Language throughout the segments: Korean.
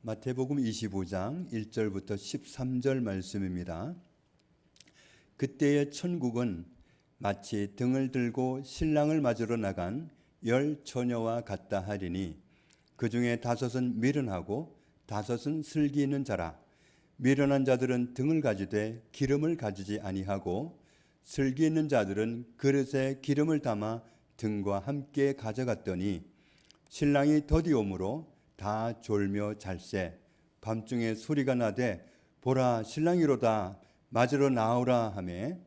마태복음 25장 1절부터 13절 말씀입니다. 그때의 천국은 마치 등을 들고 신랑을 맞으러 나간 10 처녀와 같다 하리니 그 중에 5은 미련하고 5은 슬기 있는 자라. 미련한 자들은 등을 가지되 기름을 가지지 아니하고 슬기 있는 자들은 그릇에 기름을 담아 등과 함께 가져갔더니 신랑이 더디오므로 다 졸며 잘세. 밤중에 소리가 나되 보라 신랑이로다 맞으러 나오라 하매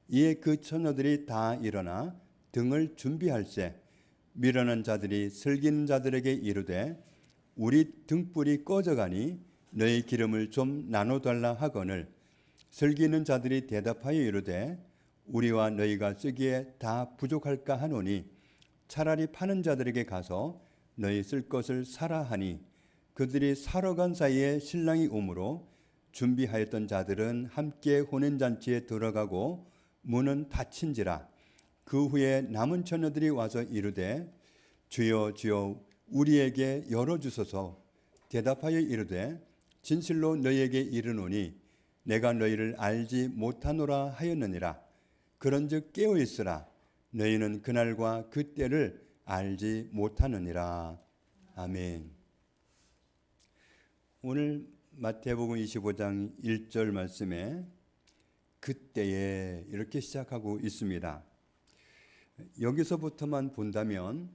이에 그 처녀들이 다 일어나 등을 준비할세. 미련한 자들이 슬기 있는 자들에게 이르되 우리 등불이 꺼져가니 너희 기름을 좀 나눠달라 하거늘 슬기 있는 자들이 대답하여 이르되 우리와 너희가 쓰기에 다 부족할까 하노니 차라리 파는 자들에게 가서 너희 쓸 것을 사라 하니 그들이 사러 간 사이에 신랑이 오므로 준비하였던 자들은 함께 혼인잔치에 들어가고 문은 닫힌지라. 그 후에 남은 처녀들이 와서 이르되 주여 주여 우리에게 열어주소서. 대답하여 이르되 진실로 너희에게 이르노니 내가 너희를 알지 못하노라 하였느니라. 그런즉 깨어있으라. 너희는 그날과 그 때를 알지 못하느니라. 아멘. 오늘 마태복음 25장 1절 말씀에 그때에 이렇게 시작하고 있습니다. 여기서부터만 본다면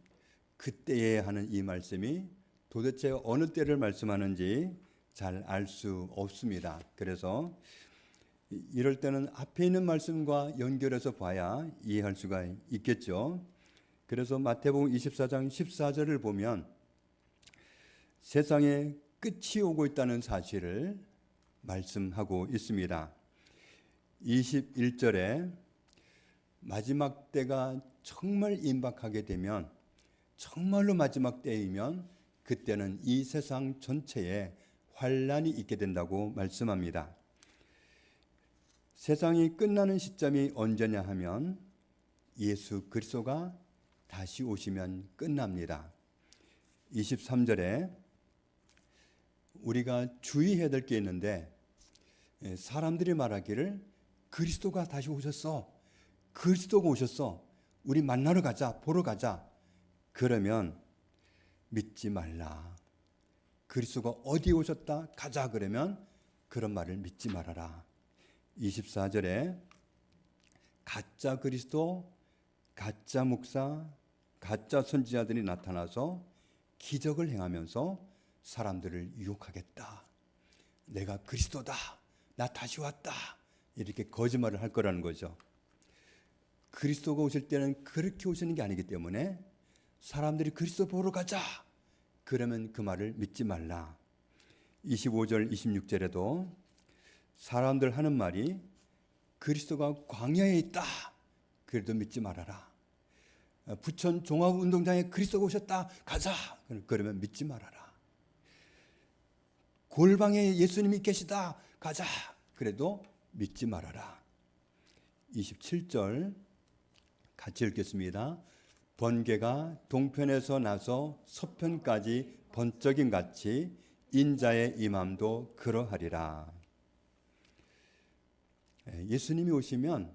그때에 하는 이 말씀이 도대체 어느 때를 말씀하는지 잘 알 수 없습니다. 그래서 이럴 때는 앞에 있는 말씀과 연결해서 봐야 이해할 수가 있겠죠. 그래서 마태복음 24장 14절을 보면 세상에 끝이 오고 있다는 사실을 말씀하고 있습니다. 21절에 마지막 때가 정말 임박하게 되면 정말로 마지막 때이면 그때는 이 세상 전체에 환란이 있게 된다고 말씀합니다. 세상이 끝나는 시점이 언제냐 하면 예수 그리스도가 다시 오시면 끝납니다. 23절에 우리가 주의해야 될 게 있는데 사람들이 말하기를 그리스도가 다시 오셨어. 그리스도가 오셨어. 우리 만나러 가자. 보러 가자. 그러면 믿지 말라. 그리스도가 어디 오셨다? 가자. 그러면 그런 말을 믿지 말아라. 24절에 가짜 그리스도, 가짜 목사, 가짜 선지자들이 나타나서 기적을 행하면서 사람들을 유혹하겠다. 내가 그리스도다. 나 다시 왔다. 이렇게 거짓말을 할 거라는 거죠. 그리스도가 오실 때는 그렇게 오시는 게 아니기 때문에 사람들이 그리스도 보러 가자. 그러면 그 말을 믿지 말라. 25절, 26절에도 사람들 하는 말이 그리스도가 광야에 있다. 그래도 믿지 말아라. 부천 종합운동장에 그리스도가 오셨다. 가자. 그러면 믿지 말아라. 골방에 예수님이 계시다. 가자. 그래도 믿지 말아라. 27절 같이 읽겠습니다. 번개가 동편에서 나서 서편까지 번쩍임 같이 인자의 임함도 그러하리라. 예수님이 오시면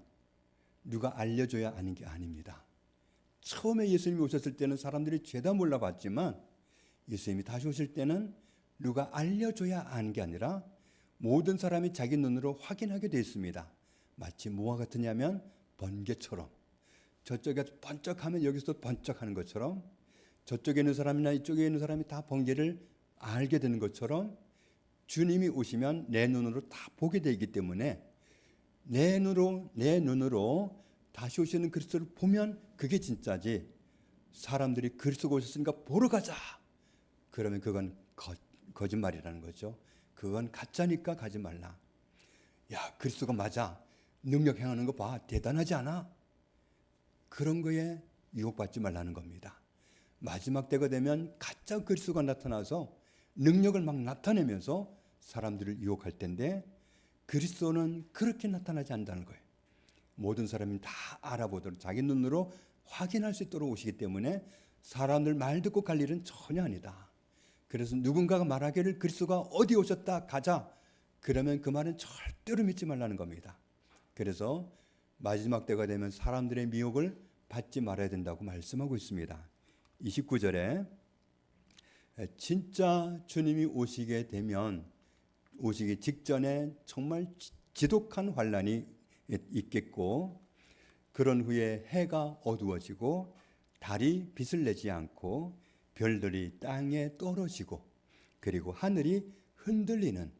누가 알려줘야 아는 게 아닙니다. 처음에 예수님이 오셨을 때는 사람들이 죄다 몰라봤지만 예수님이 다시 오실 때는 누가 알려줘야 아는 게 아니라 모든 사람이 자기 눈으로 확인하게 되어 있습니다. 마치 뭐와 같으냐면 번개처럼 저쪽에 번쩍하면 여기서 번쩍하는 것처럼 저쪽에 있는 사람이나 이쪽에 있는 사람이 다 번개를 알게 되는 것처럼 주님이 오시면 내 눈으로 다 보게 되기 때문에 내 눈으로 다시 오시는 그리스도를 보면 그게 진짜지. 사람들이 그리스도가 오셨으니까 보러 가자. 그러면 그건 거짓말이라는 거죠. 그건 가짜니까 가지 말라. 야, 그리스도가 맞아. 능력 행하는 거 봐. 대단하지 않아? 그런 거에 유혹받지 말라는 겁니다. 마지막 때가 되면 가짜 그리스도가 나타나서 능력을 막 나타내면서 사람들을 유혹할 텐데 그리스도는 그렇게 나타나지 않는다는 거예요. 모든 사람이 다 알아보도록 자기 눈으로 확인할 수 있도록 오시기 때문에 사람들 말 듣고 갈 일은 전혀 아니다. 그래서 누군가가 말하기를 그리스도가 어디 오셨다 가자, 그러면 그 말은 절대로 믿지 말라는 겁니다. 그래서 마지막 때가 되면 사람들의 미혹을 받지 말아야 된다고 말씀하고 있습니다. 29절에 진짜 주님이 오시게 되면, 오시기 직전에 정말 지독한 환란이 있겠고, 그런 후에 해가 어두워지고 달이 빛을 내지 않고 별들이 땅에 떨어지고 그리고 하늘이 흔들리는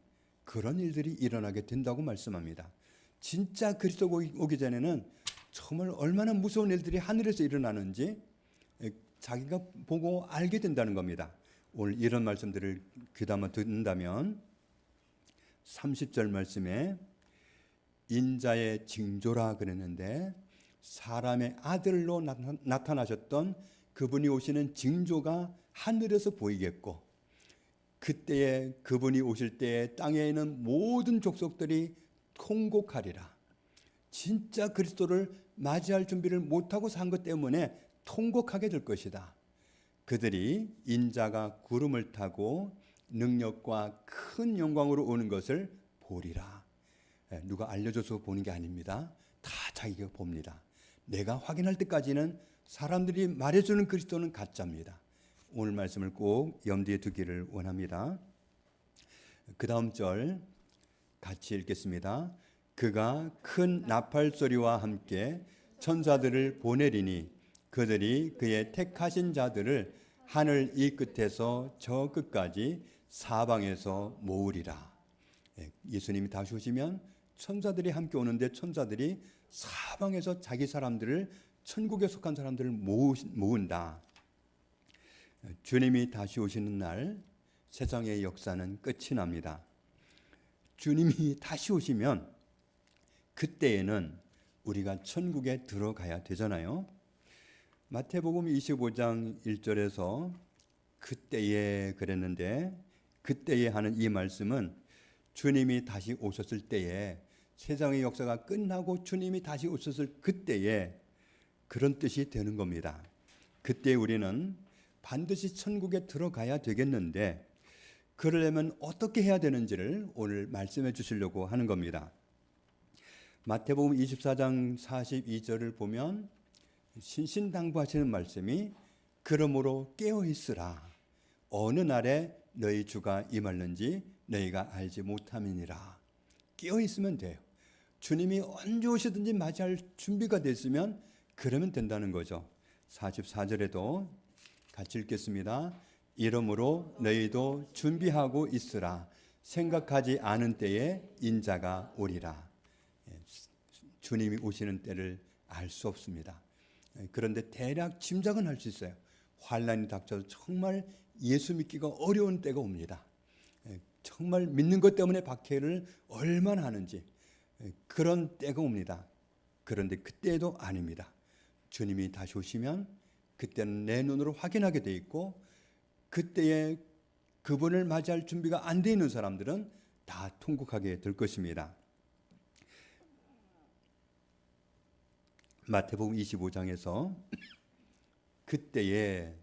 그런 일들이 일어나게 된다고 말씀합니다. 진짜 그리스도가 오기 전에는 정말 얼마나 무서운 일들이 하늘에서 일어나는지 자기가 보고 알게 된다는 겁니다. 오늘 이런 말씀들을 귀담아 듣는다면 30절 말씀에 인자의 징조라 그랬는데, 사람의 아들로 나타나셨던 그분이 오시는 징조가 하늘에서 보이겠고, 그때에 그분이 오실 때에 땅에 있는 모든 족속들이 통곡하리라. 진짜 그리스도를 맞이할 준비를 못하고 산 것 때문에 통곡하게 될 것이다. 그들이 인자가 구름을 타고 능력과 큰 영광으로 오는 것을 보리라. 누가 알려줘서 보는 게 아닙니다. 다 자기가 봅니다. 내가 확인할 때까지는 사람들이 말해주는 그리스도는 가짜입니다. 오늘 말씀을 꼭 염두에 두기를 원합니다. 그 다음 절 같이 읽겠습니다. 그가 큰 나팔 소리와 함께 천사들을 보내리니 그들이 그의 택하신 자들을 하늘 이 끝에서 저 끝까지 사방에서 모으리라. 예수님이 다시 오시면 천사들이 함께 오는데, 천사들이 사방에서 자기 사람들을, 천국에 속한 사람들을 모은다. 주님이 다시 오시는 날 세상의 역사는 끝이 납니다. 주님이 다시 오시면 그때에는 우리가 천국에 들어가야 되잖아요. 마태복음 25장 1절에서 그때에 그랬는데, 그때에 하는 이 말씀은 주님이 다시 오셨을 때에, 세상의 역사가 끝나고 주님이 다시 오셨을 그때에 그런 뜻이 되는 겁니다. 그때 우리는 반드시 천국에 들어가야 되겠는데, 그러려면 어떻게 해야 되는지를 오늘 말씀해 주시려고 하는 겁니다. 마태복음 24장 42절을 보면 신신당부하시는 말씀이 그러므로 깨어 있으라. 어느 날에 너희 주가 임하는지 너희가 알지 못함이니라. 깨어 있으면 돼요. 주님이 언제 오시든지 맞이할 준비가 됐으면 그러면 된다는 거죠. 44절에도 같이 읽겠습니다. 이러므로 너희도 준비하고 있으라. 생각하지 않은 때에 인자가 오리라. 주님이 오시는 때를 알 수 없습니다. 그런데 대략 짐작은 할 수 있어요. 환란이 닥쳐서 정말 예수 믿기가 어려운 때가 옵니다. 정말 믿는 것 때문에 박해를 얼마나 하는지 그런 때가 옵니다. 그런데 그때도 아닙니다. 주님이 다시 오시면 그때는 내 눈으로 확인하게 돼 있고, 그때에 그분을 맞이할 준비가 안 돼 있는 사람들은 다 통곡하게 될 것입니다. 마태복음 25장에서 그때에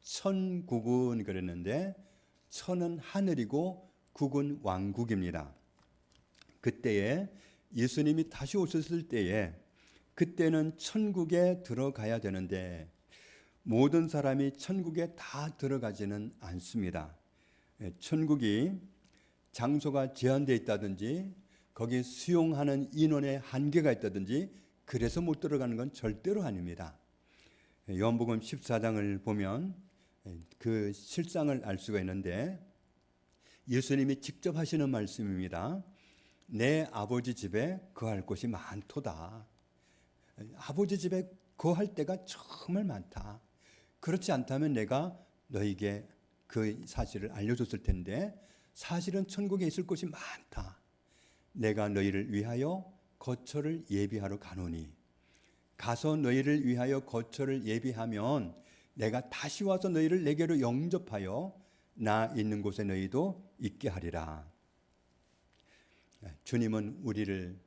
천국은 그랬는데, 천은 하늘이고 국은 왕국입니다. 그때에 예수님이 다시 오셨을 때에, 그때는 천국에 들어가야 되는데 모든 사람이 천국에 다 들어가지는 않습니다. 천국이 장소가 제한되어 있다든지 거기 수용하는 인원의 한계가 있다든지 그래서 못 들어가는 건 절대로 아닙니다. 요한복음 14장을 보면 그 실상을 알 수가 있는데, 예수님이 직접 하시는 말씀입니다. 내 아버지 집에 거할 곳이 많도다. 아버지 집에 거할 때가 정말 많다. 그렇지 않다면 내가 너에게 그 사실을 알려줬을 텐데, 사실은 천국에 있을 곳이 많다. 내가 너희를 위하여 거처를 예비하러 가노니, 가서 너희를 위하여 거처를 예비하면 내가 다시 와서 너희를 내게로 영접하여 나 있는 곳에 너희도 있게 하리라. 주님은 우리를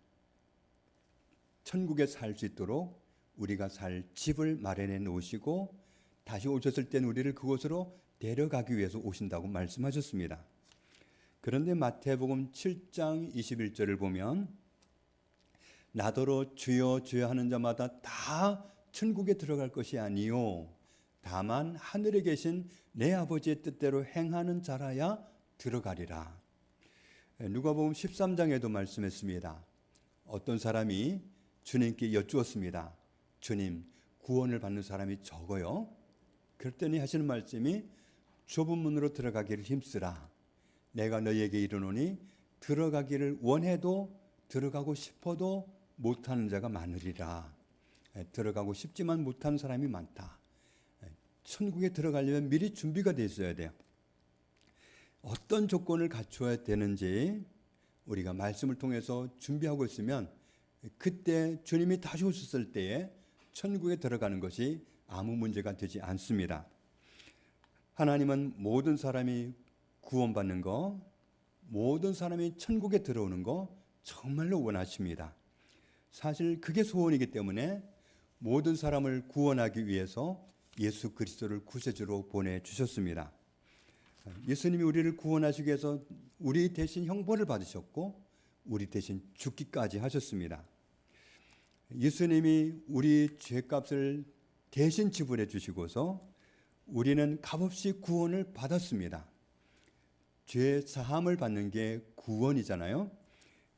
천국에 살 수 있도록 우리가 살 집을 마련해 놓으시고, 다시 오셨을 때는 우리를 그곳으로 데려가기 위해서 오신다고 말씀하셨습니다. 그런데 마태복음 7장 21절을 보면 나더러 주여 주여 하는 자마다 다 천국에 들어갈 것이 아니요 다만 하늘에 계신 내 아버지의 뜻대로 행하는 자라야 들어가리라. 누가복음 13장에도 말씀했습니다. 어떤 사람이 주님께 여쭈었습니다. 주님, 구원을 받는 사람이 적어요. 그랬더니 하시는 말씀이 좁은 문으로 들어가기를 힘쓰라. 내가 너희에게 이르노니 들어가기를 원해도 들어가고 싶어도 못하는 자가 많으리라. 들어가고 싶지만 못하는 사람이 많다. 천국에 들어가려면 미리 준비가 돼 있어야 돼요. 어떤 조건을 갖춰야 되는지 우리가 말씀을 통해서 준비하고 있으면 그때 주님이 다시 오셨을 때에 천국에 들어가는 것이 아무 문제가 되지 않습니다. 하나님은 모든 사람이 구원받는 거, 모든 사람이 천국에 들어오는 거 정말로 원하십니다. 사실 그게 소원이기 때문에 모든 사람을 구원하기 위해서 예수 그리스도를 구세주로 보내주셨습니다. 예수님이 우리를 구원하시기 위해서 우리 대신 형벌을 받으셨고 우리 대신 죽기까지 하셨습니다. 예수님이 우리 죄값을 대신 지불해 주시고서 우리는 값없이 구원을 받았습니다. 죄 사함을 받는 게 구원이잖아요.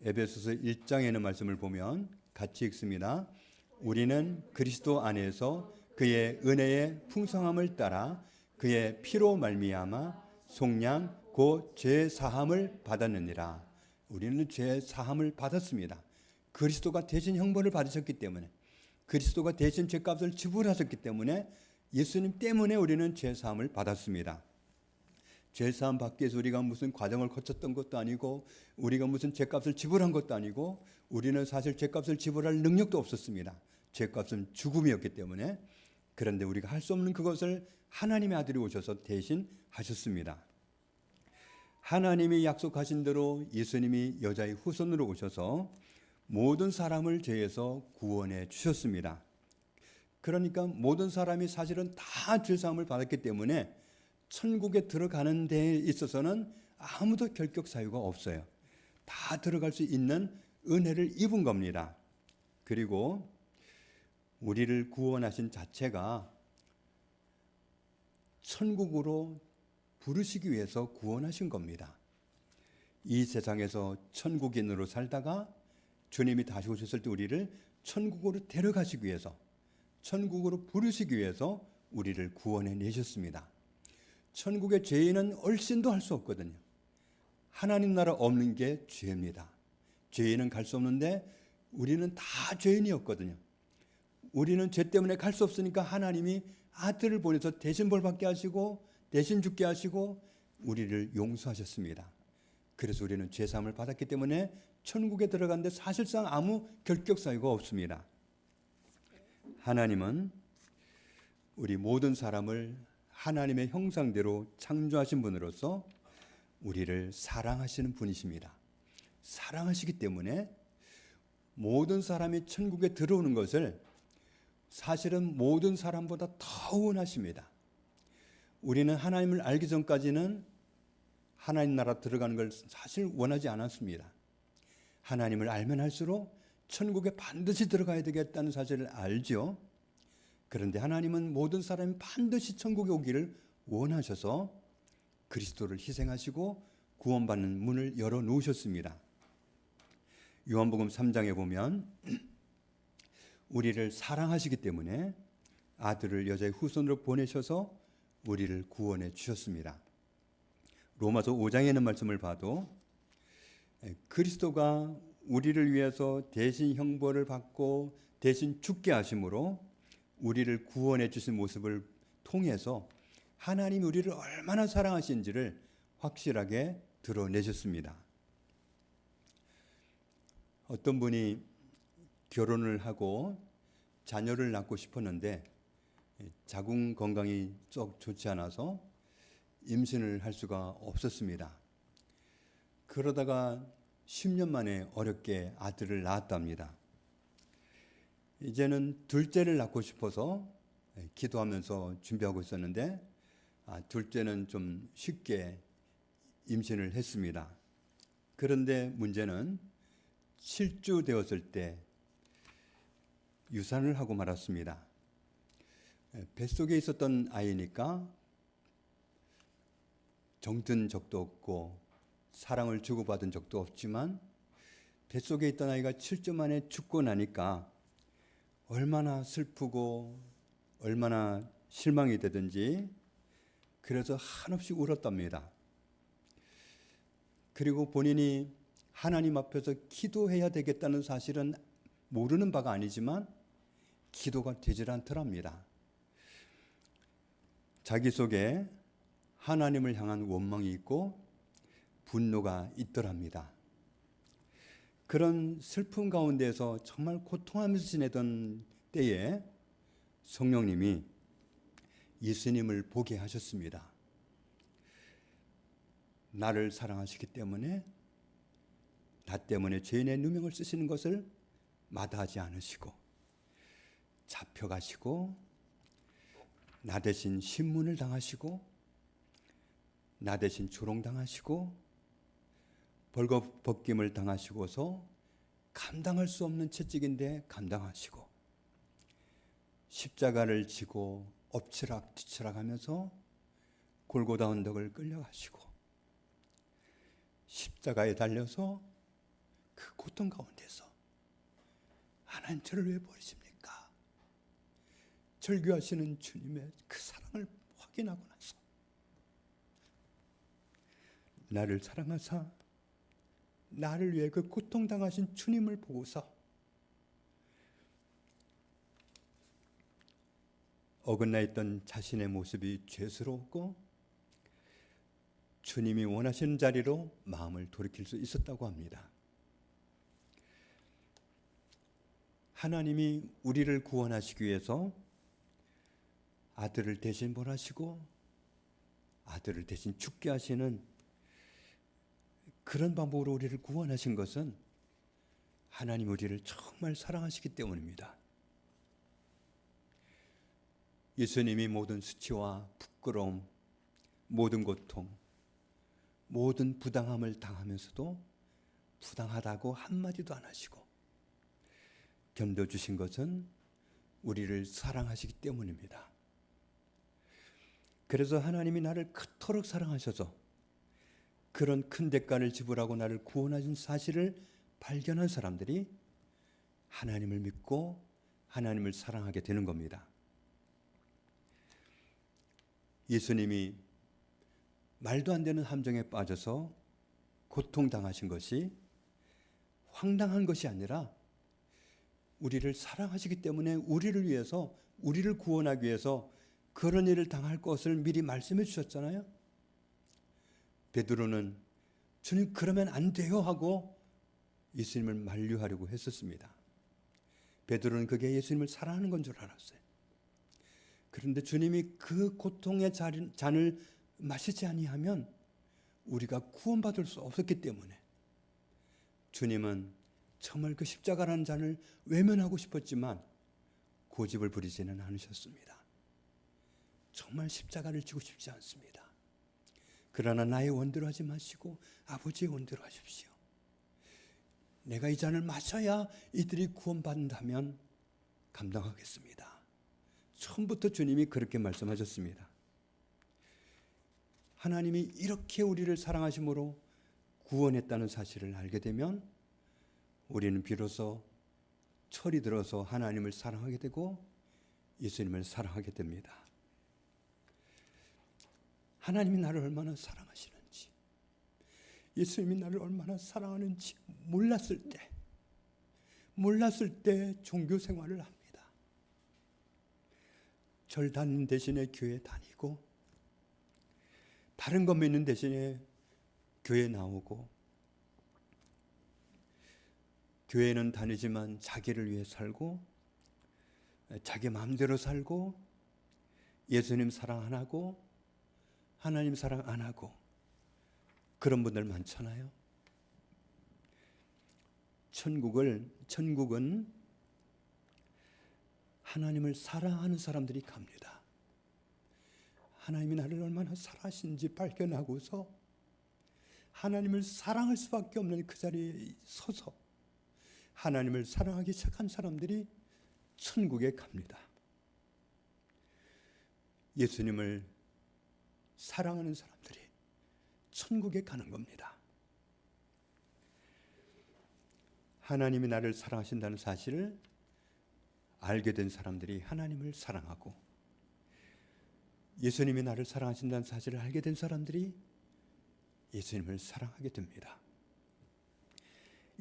에베소서 1장에는 말씀을 보면 같이 읽습니다. 우리는 그리스도 안에서 그의 은혜의 풍성함을 따라 그의 피로 말미암아 속량 곧 죄 사함을 받았느니라. 우리는 죄 사함을 받았습니다. 그리스도가 대신 형벌을 받으셨기 때문에, 그리스도가 대신 죄값을 지불하셨기 때문에, 예수님 때문에 우리는 죄 사함을 받았습니다. 죄 사함 받기 위해서 우리가 무슨 과정을 거쳤던 것도 아니고 우리가 무슨 죄값을 지불한 것도 아니고 우리는 사실 죄값을 지불할 능력도 없었습니다. 죄값은 죽음이었기 때문에. 그런데 우리가 할 수 없는 그것을 하나님의 아들이 오셔서 대신 하셨습니다. 하나님이 약속하신 대로 예수님이 여자의 후손으로 오셔서 모든 사람을 죄에서 구원해 주셨습니다. 그러니까 모든 사람이 사실은 다 죄사함을 받았기 때문에 천국에 들어가는 데에 있어서는 아무도 결격 사유가 없어요. 다 들어갈 수 있는 은혜를 입은 겁니다. 그리고 우리를 구원하신 자체가 천국으로 부르시기 위해서 구원하신 겁니다. 이 세상에서 천국인으로 살다가 주님이 다시 오셨을 때 우리를 천국으로 데려가시기 위해서, 천국으로 부르시기 위해서 우리를 구원해 내셨습니다. 천국의 죄인은 얼씬도 할 수 없거든요. 하나님 나라 없는 게 죄입니다. 죄인은 갈 수 없는데 우리는 다 죄인이었거든요. 우리는 죄 때문에 갈 수 없으니까 하나님이 아들을 보내서 대신 벌받게 하시고 대신 죽게 하시고 우리를 용서하셨습니다. 그래서 우리는 죄사함을 받았기 때문에 천국에 들어갔는데 사실상 아무 결격 사유가 없습니다. 하나님은 우리 모든 사람을 하나님의 형상대로 창조하신 분으로서 우리를 사랑하시는 분이십니다. 사랑하시기 때문에 모든 사람이 천국에 들어오는 것을 사실은 모든 사람보다 더 원하십니다. 우리는 하나님을 알기 전까지는 하나님 나라 들어가는 걸 사실 원하지 않았습니다. 하나님을 알면 할수록 천국에 반드시 들어가야 되겠다는 사실을 알죠. 그런데 하나님은 모든 사람이 반드시 천국에 오기를 원하셔서 그리스도를 희생하시고 구원받는 문을 열어놓으셨습니다. 요한복음 3장에 보면 우리를 사랑하시기 때문에 아들을 여자의 후손으로 보내셔서 우리를 구원해 주셨습니다. 로마서 5장에 있는 말씀을 봐도 그리스도가 우리를 위해서 대신 형벌을 받고 대신 죽게 하심으로 우리를 구원해 주신 모습을 통해서 하나님이 우리를 얼마나 사랑하신지를 확실하게 드러내셨습니다. 어떤 분이 결혼을 하고 자녀를 낳고 싶었는데 자궁 건강이 썩 좋지 않아서 임신을 할 수가 없었습니다. 그러다가 10년 만에 어렵게 아들을 낳았답니다. 이제는 둘째를 낳고 싶어서 기도하면서 준비하고 있었는데 둘째는 좀 쉽게 임신을 했습니다. 그런데 문제는 7주 되었을 때 유산을 하고 말았습니다. 뱃속에 있었던 아이니까 정든 적도 없고 사랑을 주고받은 적도 없지만 뱃속에 있던 아이가 7주 만에 죽고 나니까 얼마나 슬프고 얼마나 실망이 되든지 그래서 한없이 울었답니다. 그리고 본인이 하나님 앞에서 기도해야 되겠다는 사실은 모르는 바가 아니지만 기도가 되질 않더랍니다. 자기 속에 하나님을 향한 원망이 있고 분노가 있더랍니다. 그런 슬픔 가운데서 정말 고통하면서 지내던 때에 성령님이 예수님을 보게 하셨습니다. 나를 사랑하시기 때문에 나 때문에 죄인의 누명을 쓰시는 것을 마다하지 않으시고 잡혀가시고 나 대신 신문을 당하시고 나 대신 조롱당하시고 벌거벗김을 당하시고서 감당할 수 없는 채찍인데 감당하시고 십자가를 지고 엎치락 뒤치락 하면서 골고다 언덕을 끌려가시고 십자가에 달려서 그 고통 가운데서 하나님 저를 왜 버리십니까? 절규하시는 주님의 그 사랑을 확인하고 나서 나를 사랑하사 나를 위해 그 고통당하신 주님을 보고서 어긋나 있던 자신의 모습이 죄스러웠고 주님이 원하시는 자리로 마음을 돌이킬 수 있었다고 합니다. 하나님이 우리를 구원하시기 위해서 아들을 대신 보내시고 아들을 대신 죽게 하시는 그런 방법으로 우리를 구원하신 것은 하나님 우리를 정말 사랑하시기 때문입니다. 예수님이 모든 수치와 부끄러움, 모든 고통, 모든 부당함을 당하면서도 부당하다고 한마디도 안 하시고 견뎌주신 것은 우리를 사랑하시기 때문입니다. 그래서 하나님이 나를 그토록 사랑하셔서 그런 큰 대가를 지불하고 나를 구원하신 사실을 발견한 사람들이 하나님을 믿고 하나님을 사랑하게 되는 겁니다. 예수님이 말도 안 되는 함정에 빠져서 고통당하신 것이 황당한 것이 아니라 우리를 사랑하시기 때문에 우리를 위해서 우리를 구원하기 위해서 그런 일을 당할 것을 미리 말씀해 주셨잖아요. 베드로는 주님 그러면 안 돼요 하고 예수님을 만류하려고 했었습니다. 베드로는 그게 예수님을 사랑하는 건 줄 알았어요. 그런데 주님이 그 고통의 잔을 마시지 아니하면 우리가 구원받을 수 없었기 때문에 주님은 정말 그 십자가라는 잔을 외면하고 싶었지만 고집을 부리지는 않으셨습니다. 정말 십자가를 지고 싶지 않습니다. 그러나 나의 원대로 하지 마시고 아버지의 원대로 하십시오. 내가 이 잔을 마셔야 이들이 구원받는다면 감당하겠습니다. 처음부터 주님이 그렇게 말씀하셨습니다. 하나님이 이렇게 우리를 사랑하심으로 구원했다는 사실을 알게 되면 우리는 비로소 철이 들어서 하나님을 사랑하게 되고 예수님을 사랑하게 됩니다. 하나님이 나를 얼마나 사랑하시는지, 예수님이 나를 얼마나 사랑하는지 몰랐을 때 종교 생활을 합니다. 절 다니는 대신에 교회 다니고 다른 거 믿는 대신에 교회 나오고 교회는 다니지만 자기를 위해 살고 자기 마음대로 살고 예수님 사랑 안 하고 하나님 사랑 안 하고 그런 분들 많잖아요. 천국은 하나님을 사랑하는 사람들이 갑니다. 하나님이 나를 얼마나 사랑하시는지 발견하고서 하나님을 사랑할 수밖에 없는 그 자리에 서서 하나님을 사랑하기 시작한 사람들이 천국에 갑니다. 예수님을 사랑하는 사람들이 천국에 가는 겁니다. 하나님이 나를 사랑하신다는 사실을 알게 된 사람들이 하나님을 사랑하고, 예수님이 나를 사랑하신다는 사실을 알게 된 사람들이 예수님을 사랑하게 됩니다.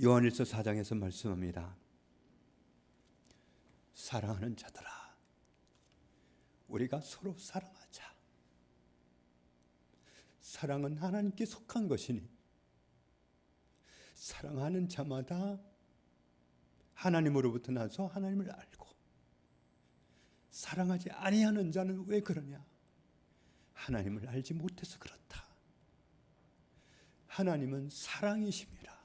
요한일서 4장에서 말씀합니다. 사랑하는 자들아, 우리가 서로 사랑하자. 사랑은 하나님께 속한 것이니 사랑하는 자마다 하나님으로부터 나서 하나님을 알고, 사랑하지 아니하는 자는 왜 그러냐? 하나님을 알지 못해서 그렇다. 하나님은 사랑이십니다.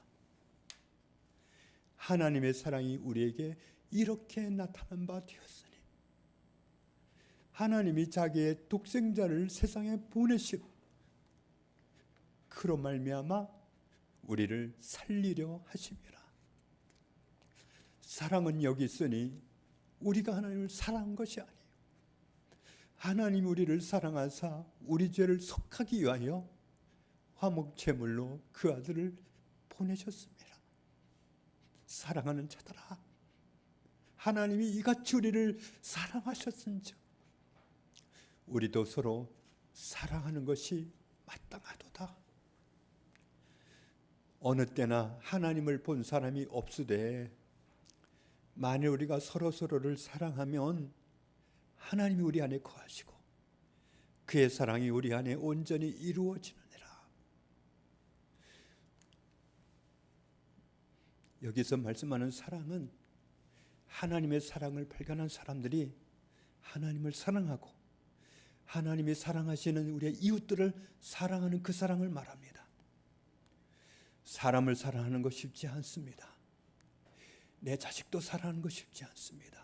하나님의 사랑이 우리에게 이렇게 나타난 바 되었으니, 하나님이 자기의 독생자를 세상에 보내시고 그로 말미암아 우리를 살리려 하심이라. 사랑은 여기 있으니 우리가 하나님을 사랑한 것이 아니에요. 하나님이 우리를 사랑하사 우리 죄를 속하기 위하여 화목제물로 그 아들을 보내셨습니다. 사랑하는 자들아, 하나님이 이같이 우리를 사랑하셨은즉 우리도 서로 사랑하는 것이 마땅하도다. 어느 때나 하나님을 본 사람이 없으되 만일 우리가 서로서로를 사랑하면 하나님이 우리 안에 거하시고 그의 사랑이 우리 안에 온전히 이루어지느니라. 여기서 말씀하는 사랑은 하나님의 사랑을 발견한 사람들이 하나님을 사랑하고 하나님이 사랑하시는 우리의 이웃들을 사랑하는 그 사랑을 말합니다. 사람을 사랑하는 것 쉽지 않습니다. 내 자식도 사랑하는 것 쉽지 않습니다.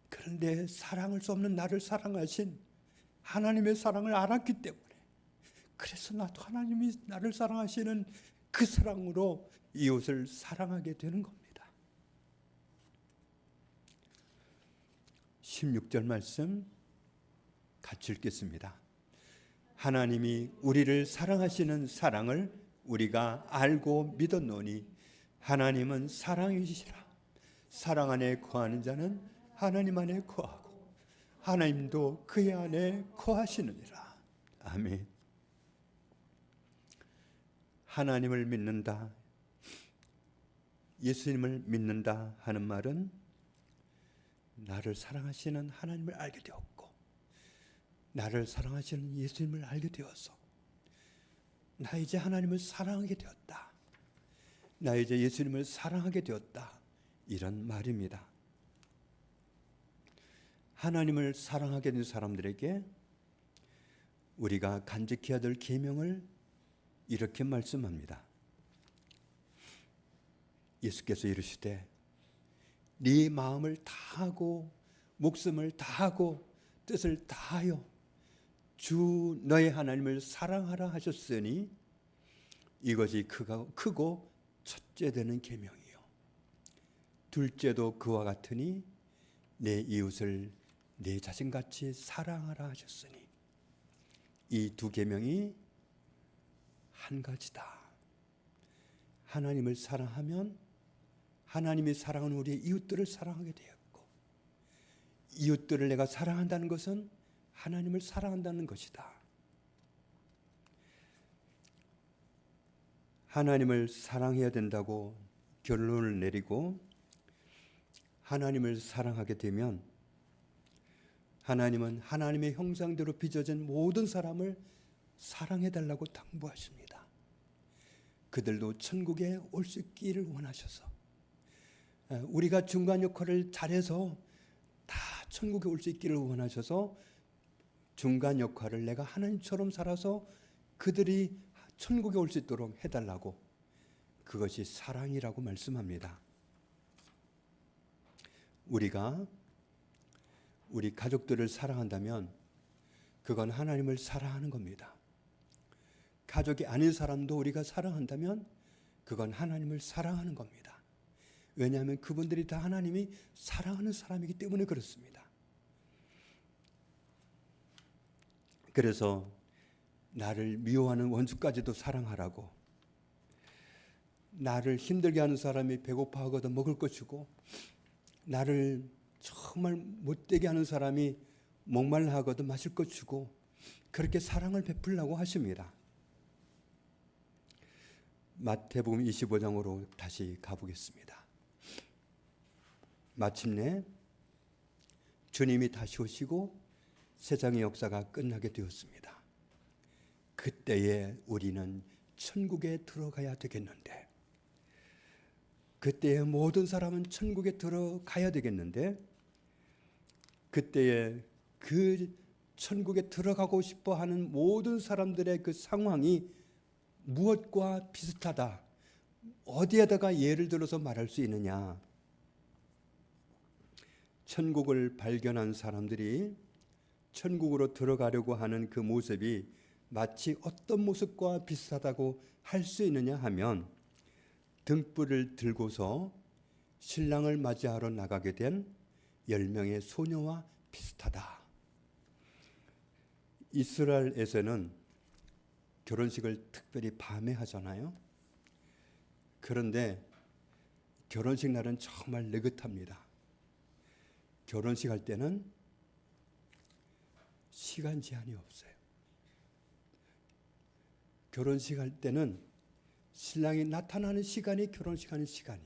그런데 사랑할 수 없는 나를 사랑하신 하나님의 사랑을 알았기 때문에, 그래서 나도 하나님이 나를 사랑하시는 그 사랑으로 이웃을 사랑하게 되는 겁니다. 16절 말씀 같이 읽겠습니다. 하나님이 우리를 사랑하시는 사랑을 우리가 알고 믿었노니 하나님은 사랑이시라. 사랑 안에 거하는 자는 하나님 안에 거하고 하나님도 그의 안에 거하시느니라. 아멘. 하나님을 믿는다, 예수님을 믿는다 하는 말은 나를 사랑하시는 하나님을 알게 되었고 나를 사랑하시는 예수님을 알게 되어서 나 이제 하나님을 사랑하게 되었다, 나 이제 예수님을 사랑하게 되었다, 이런 말입니다. 하나님을 사랑하게 된 사람들에게 우리가 간직해야 될 계명을 이렇게 말씀합니다. 예수께서 이르시되 네 마음을 다하고 목숨을 다하고 뜻을 다하여 주 너의 하나님을 사랑하라 하셨으니 이것이 크고 첫째 되는 계명이요 둘째도 그와 같으니 내 이웃을 내 자신같이 사랑하라 하셨으니 이 두 계명이 한 가지다. 하나님을 사랑하면 하나님이 사랑하는 우리의 이웃들을 사랑하게 되었고, 이웃들을 내가 사랑한다는 것은 하나님을 사랑한다는 것이다. 하나님을 사랑해야 된다고 결론을 내리고 하나님을 사랑하게 되면 하나님은 하나님의 형상대로 빚어진 모든 사람을 사랑해달라고 당부하십니다. 그들도 천국에 올 수 있기를 원하셔서 우리가 중간 역할을 잘해서 다 천국에 올 수 있기를 원하셔서 중간 역할을 내가 하나님처럼 살아서 그들이 천국에 올 수 있도록 해달라고, 그것이 사랑이라고 말씀합니다. 우리가 우리 가족들을 사랑한다면 그건 하나님을 사랑하는 겁니다. 가족이 아닌 사람도 우리가 사랑한다면 그건 하나님을 사랑하는 겁니다. 왜냐하면 그분들이 다 하나님이 사랑하는 사람이기 때문에 그렇습니다. 그래서 나를 미워하는 원수까지도 사랑하라고, 나를 힘들게 하는 사람이 배고파하거든 먹을 것 주고, 나를 정말 못되게 하는 사람이 목말라 하거든 마실 것 주고, 그렇게 사랑을 베풀라고 하십니다. 마태복음 25장으로 다시 가보겠습니다. 마침내 주님이 다시 오시고 세상의 역사가 끝나게 되었습니다. 그때에 우리는 천국에 들어가야 되겠는데, 그때에 모든 사람은 천국에 들어가야 되겠는데, 그때에 그 천국에 들어가고 싶어 하는 모든 사람들의 그 상황이 무엇과 비슷하다, 어디에다가 예를 들어서 말할 수 있느냐? 천국을 발견한 사람들이 천국으로 들어가려고 하는 그 모습이 마치 어떤 모습과 비슷하다고 할 수 있느냐 하면, 등불을 들고서 신랑을 맞이하러 나가게 된 10명의 소녀와 비슷하다. 이스라엘에서는 결혼식을 특별히 밤에 하잖아요. 그런데 결혼식 날은 정말 느긋합니다. 결혼식 할 때는 시간 제한이 없어요. 결혼식 할 때는 신랑이 나타나는 시간이 결혼식 하는 시간이,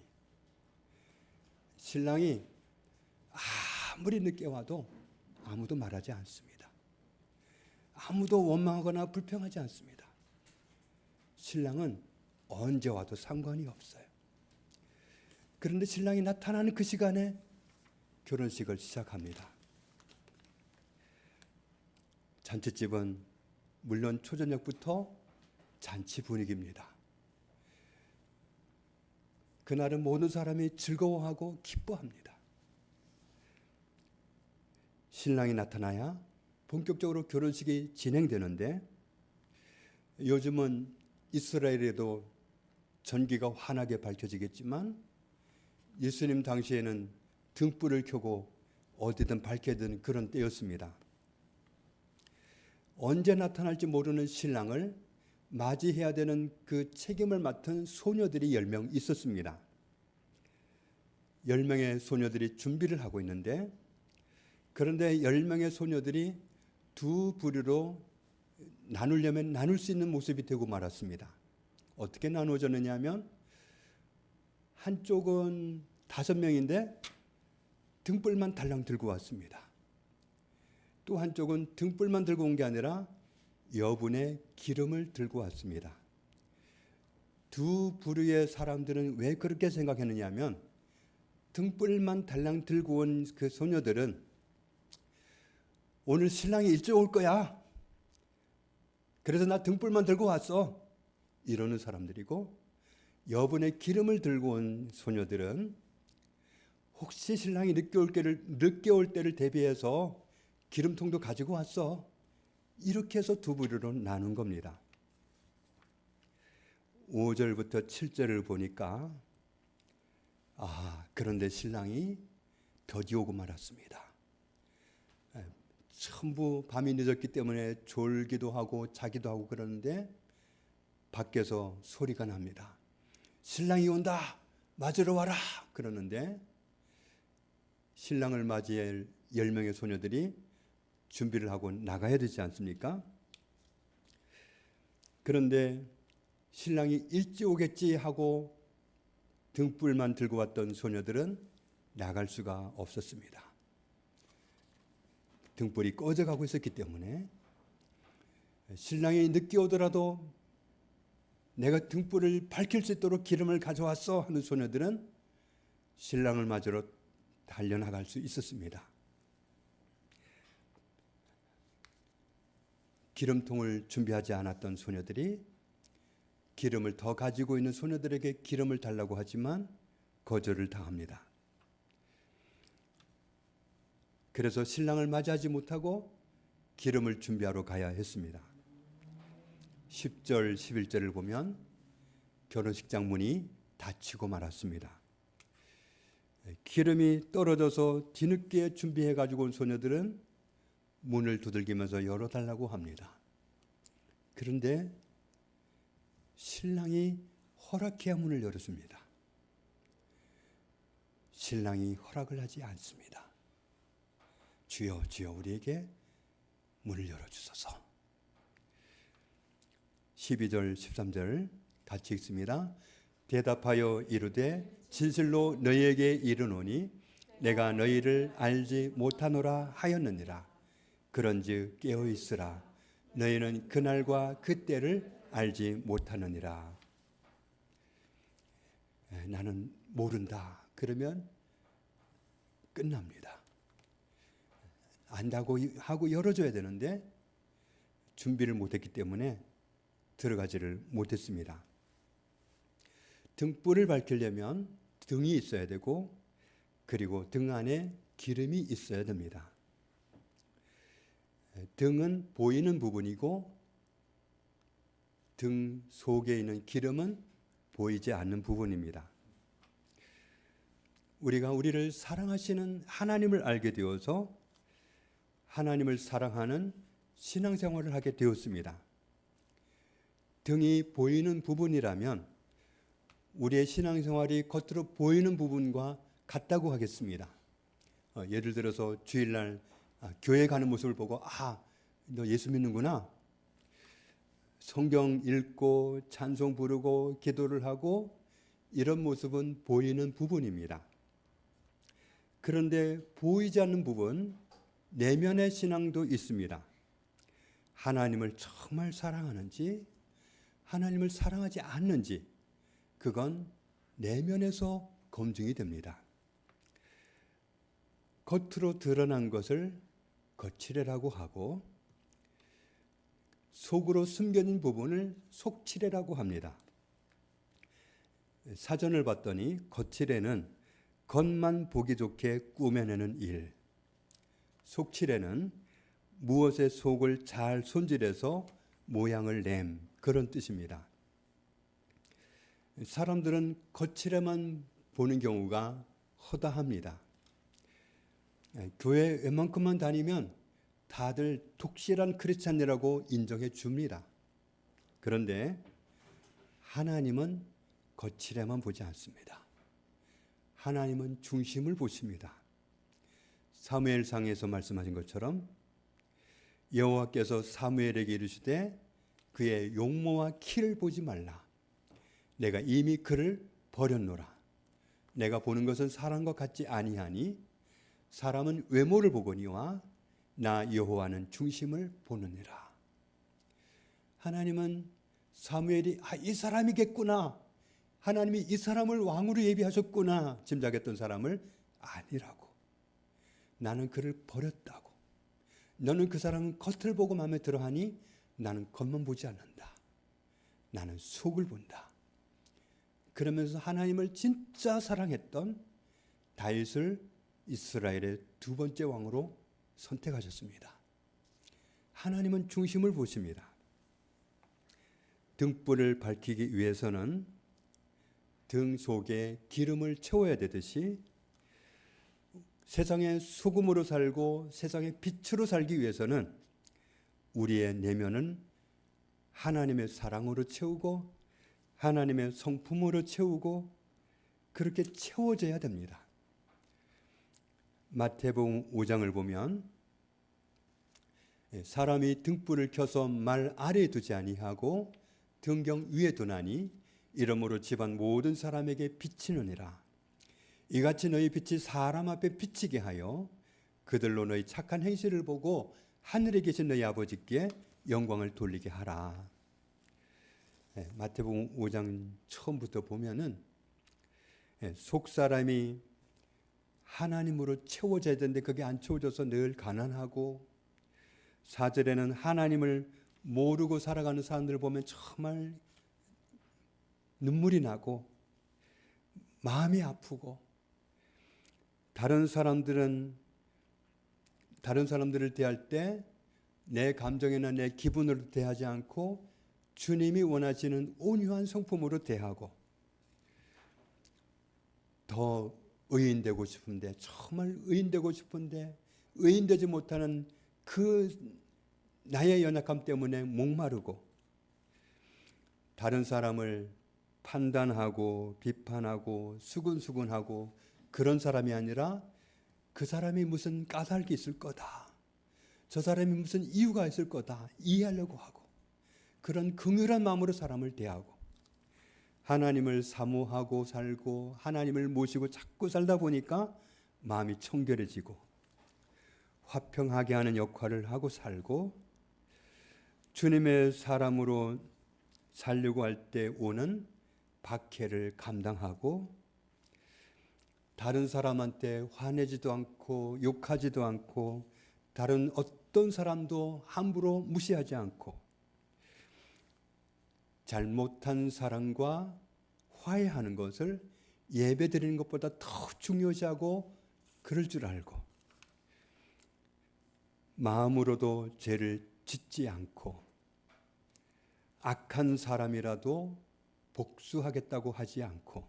신랑이 아무리 늦게 와도 아무도 말하지 않습니다. 아무도 원망하거나 불평하지 않습니다. 신랑은 언제 와도 상관이 없어요. 그런데 신랑이 나타나는 그 시간에 결혼식을 시작합니다. 잔치집은 물론 초저녁부터 잔치 분위기입니다. 그날은 모든 사람이 즐거워하고 기뻐합니다. 신랑이 나타나야 본격적으로 결혼식이 진행되는데, 요즘은 이스라엘에도 전기가 환하게 밝혀지겠지만 예수님 당시에는 등불을 켜고 어디든 밝혀지는 그런 때였습니다. 언제 나타날지 모르는 신랑을 맞이해야 되는 그 책임을 맡은 소녀들이 10명 있었습니다. 10명의 소녀들이 준비를 하고 있는데, 그런데 10명의 소녀들이 두 부류로 나누려면 나눌 수 있는 모습이 되고 말았습니다. 어떻게 나누어졌느냐 하면, 한쪽은 5명인데 등불만 달랑 들고 왔습니다. 또 한쪽은 등불만 들고 온 게 아니라 여분의 기름을 들고 왔습니다. 두 부류의 사람들은 왜 그렇게 생각했느냐 하면, 등불만 달랑 들고 온 그 소녀들은 오늘 신랑이 일찍 올 거야, 그래서 나 등불만 들고 왔어, 이러는 사람들이고, 여분의 기름을 들고 온 소녀들은 혹시 신랑이 늦게 올 때를 대비해서 기름통도 가지고 왔어, 이렇게 해서 두 부류로 나눈 겁니다. 5절부터 7절을 보니까 그런데 신랑이 더디 오고 말았습니다. 전부 밤이 늦었기 때문에 졸기도 하고 자기도 하고 그러는데 밖에서 소리가 납니다. 신랑이 온다, 맞으러 와라, 그러는데 신랑을 맞이할 10명의 소녀들이 준비를 하고 나가야 되지 않습니까? 그런데 신랑이 일찍 오겠지 하고 등불만 들고 왔던 소녀들은 나갈 수가 없었습니다. 등불이 꺼져가고 있었기 때문에 신랑이 늦게 오더라도 내가 등불을 밝힐 수 있도록 기름을 가져왔어 하는 소녀들은 신랑을 맞으러 달려나갈 수 있었습니다. 기름통을 준비하지 않았던 소녀들이 기름을 더 가지고 있는 소녀들에게 기름을 달라고 하지만 거절을 당합니다. 그래서 신랑을 맞이하지 못하고 기름을 준비하러 가야 했습니다. 10절, 11절을 보면 결혼식장 문이 닫히고 말았습니다. 기름이 떨어져서 뒤늦게 준비해 가지고 온 소녀들은 문을 두들기면서 열어달라고 합니다. 그런데 신랑이 허락해야 문을 열었습니다. 신랑이 허락을 하지 않습니다. 주여, 주여, 우리에게 문을 열어주소서. 12절, 13절 같이 읽습니다. 대답하여 이르되 진실로 너희에게 이르노니 내가 너희를 알지 못하노라 하였느니라. 그런즉 깨어있으라. 너희는 그날과 그때를 알지 못하느니라. 나는 모른다. 그러면 끝납니다. 안다고 하고 열어줘야 되는데 준비를 못했기 때문에 들어가지를 못했습니다. 등불을 밝히려면 등이 있어야 되고 그리고 등 안에 기름이 있어야 됩니다. 등은 보이는 부분이고 등 속에 있는 기름은 보이지 않는 부분입니다. 우리가 우리를 사랑하시는 하나님을 알게 되어서 하나님을 사랑하는 신앙생활을 하게 되었습니다. 등이 보이는 부분이라면 우리의 신앙생활이 겉으로 보이는 부분과 같다고 하겠습니다. 예를 들어서 주일날 교회 가는 모습을 보고 너 예수 믿는구나. 성경 읽고 찬송 부르고 기도를 하고 이런 모습은 보이는 부분입니다. 그런데 보이지 않는 부분, 내면의 신앙도 있습니다. 하나님을 정말 사랑하는지 하나님을 사랑하지 않는지 그건 내면에서 검증이 됩니다. 겉으로 드러난 것을 겉칠해라고 하고 속으로 숨겨진 부분을 속칠해라고 합니다. 사전을 봤더니 겉칠해는 겉만 보기 좋게 꾸며내는 일, 속칠해는 무엇의 속을 잘 손질해서 모양을 냄, 그런 뜻입니다. 사람들은 겉칠해만 보는 경우가 허다합니다. 교회 웬만큼만 다니면 다들 독실한 크리스찬이라고 인정해 줍니다. 그런데 하나님은 겉칠해만 보지 않습니다. 하나님은 중심을 보십니다. 사무엘상에서 말씀하신 것처럼 여호와께서 사무엘에게 이르시되 그의 용모와 키를 보지 말라. 내가 이미 그를 버렸노라. 내가 보는 것은 사람과 같지 아니하니 사람은 외모를 보거니와 나 여호와는 중심을 보느니라. 하나님은 사무엘이 이 사람이겠구나. 하나님이 이 사람을 왕으로 예비하셨구나 짐작했던 사람을 아니라고. 나는 그를 버렸다고. 너는 그 사람은 겉을 보고 마음에 들어하니 나는 겉만 보지 않는다. 나는 속을 본다. 그러면서 하나님을 진짜 사랑했던 다윗을 이스라엘의 두 번째 왕으로 선택하셨습니다. 하나님은 중심을 보십니다. 등불을 밝히기 위해서는 등 속에 기름을 채워야 되듯이 세상의 소금으로 살고 세상의 빛으로 살기 위해서는 우리의 내면은 하나님의 사랑으로 채우고 하나님의 성품으로 채우고 그렇게 채워져야 됩니다. 마태복음 5장을 보면 사람이 등불을 켜서 말 아래에 두지 아니하고 등경 위에 두나니 이러므로 집안 모든 사람에게 비치느니라. 이같이 너희 빛이 사람 앞에 비치게 하여 그들로 너희 착한 행실을 보고 하늘에 계신 너희 아버지께 영광을 돌리게 하라. 마태복음 5장 처음부터 보면은 속 사람이 하나님으로 채워져야 되는데 그게 안 채워져서 늘 가난하고 4절에는 하나님을 모르고 살아가는 사람들을 보면 정말 눈물이 나고 마음이 아프고 다른 사람들을 대할 때 내 감정이나 내 기분으로 대하지 않고 주님이 원하시는 온유한 성품으로 대하고, 더 의인되고 싶은데, 정말 의인되고 싶은데 의인되지 못하는 그 나의 연약함 때문에 목마르고, 다른 사람을 판단하고 비판하고 수근수근하고 그런 사람이 아니라, 그 사람이 무슨 까닭이 있을 거다, 저 사람이 무슨 이유가 있을 거다 이해하려고 하고, 그런 긍휼한 마음으로 사람을 대하고, 하나님을 사모하고 살고 하나님을 모시고 자꾸 살다 보니까 마음이 청결해지고 화평하게 하는 역할을 하고 살고, 주님의 사람으로 살려고 할 때 오는 박해를 감당하고, 다른 사람한테 화내지도 않고 욕하지도 않고 다른 어떤 사람도 함부로 무시하지 않고, 잘못한 사람과 화해하는 것을 예배드리는 것보다 더 중요시하고 그럴 줄 알고, 마음으로도 죄를 짓지 않고 악한 사람이라도 복수하겠다고 하지 않고,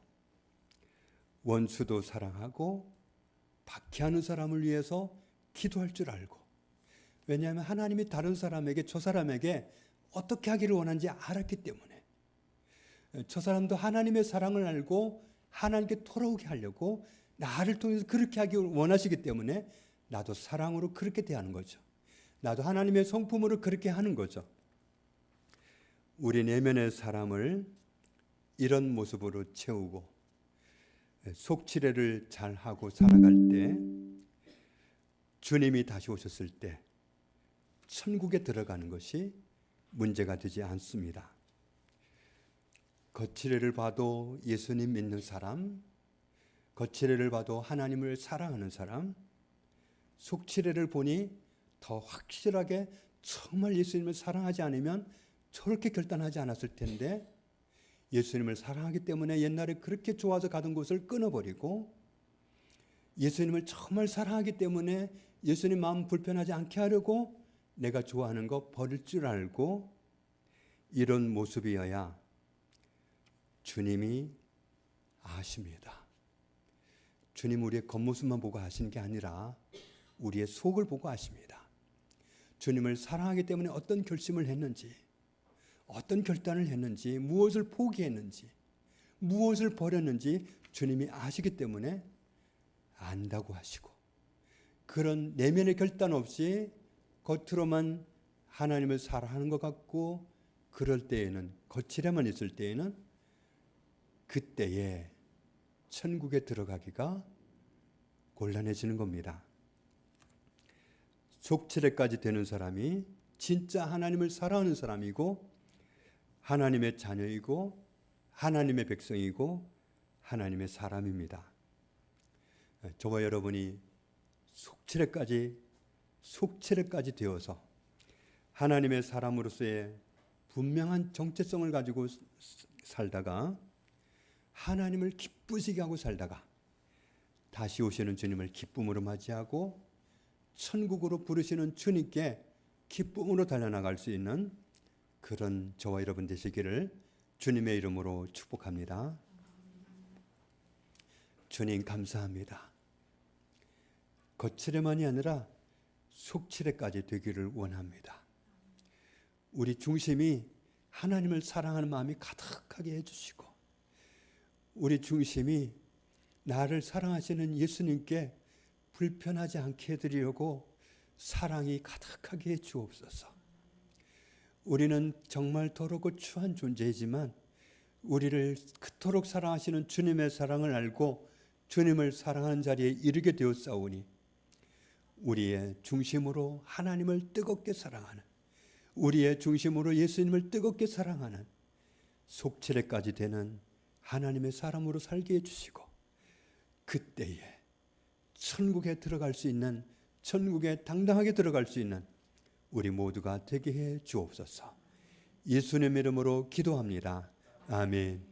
원수도 사랑하고 박해하는 사람을 위해서 기도할 줄 알고, 왜냐하면 하나님이 다른 사람에게, 저 사람에게 어떻게 하기를 원하는지 알았기 때문에, 저 사람도 하나님의 사랑을 알고 하나님께 돌아오게 하려고 나를 통해서 그렇게 하기 원하시기 때문에 나도 사랑으로 그렇게 대하는 거죠. 나도 하나님의 성품으로 그렇게 하는 거죠. 우리 내면의 사람을 이런 모습으로 채우고 속치레를 잘하고 살아갈 때, 주님이 다시 오셨을 때 천국에 들어가는 것이 문제가 되지 않습니다. 거칠애를 봐도 예수님 믿는 사람, 거칠애를 봐도 하나님을 사랑하는 사람, 속칠애를 보니 더 확실하게 정말 예수님을 사랑하지 않으면 저렇게 결단하지 않았을 텐데, 예수님을 사랑하기 때문에 옛날에 그렇게 좋아서 가던 곳을 끊어버리고, 예수님을 정말 사랑하기 때문에 예수님 마음 불편하지 않게 하려고 내가 좋아하는 거 버릴 줄 알고, 이런 모습이어야 주님이 아십니다. 주님 우리의 겉모습만 보고 아시는 게 아니라 우리의 속을 보고 아십니다. 주님을 사랑하기 때문에 어떤 결심을 했는지, 어떤 결단을 했는지, 무엇을 포기했는지, 무엇을 버렸는지 주님이 아시기 때문에 안다고 하시고, 그런 내면의 결단 없이 겉으로만 하나님을 사랑하는 것 같고, 그럴 때에는, 거칠에만 있을 때에는, 그때에 천국에 들어가기가 곤란해지는 겁니다. 속칠에까지 되는 사람이 진짜 하나님을 사랑하는 사람이고, 하나님의 자녀이고, 하나님의 백성이고, 하나님의 사람입니다. 저와 여러분이 속칠에까지 되어서 하나님의 사람으로서의 분명한 정체성을 가지고 살다가, 하나님을 기쁘시게 하고 살다가 다시 오시는 주님을 기쁨으로 맞이하고 천국으로 부르시는 주님께 기쁨으로 달려나갈 수 있는 그런 저와 여러분 되시기를 주님의 이름으로 축복합니다. 주님 감사합니다. 겉칠에만이 아니라 속칠에까지 되기를 원합니다. 우리 중심이 하나님을 사랑하는 마음이 가득하게 해주시고, 우리 중심이 나를 사랑하시는 예수님께 불편하지 않게 해드리려고 사랑이 가득하게 해주옵소서. 우리는 정말 더럽고 추한 존재이지만 우리를 그토록 사랑하시는 주님의 사랑을 알고 주님을 사랑하는 자리에 이르게 되었사오니, 우리의 중심으로 하나님을 뜨겁게 사랑하는, 우리의 중심으로 예수님을 뜨겁게 사랑하는 속칠에까지 되는 하나님의 사람으로 살게 해주시고, 그때에 천국에 들어갈 수 있는, 천국에 당당하게 들어갈 수 있는 우리 모두가 되게 해 주옵소서. 예수님의 이름으로 기도합니다. 아멘.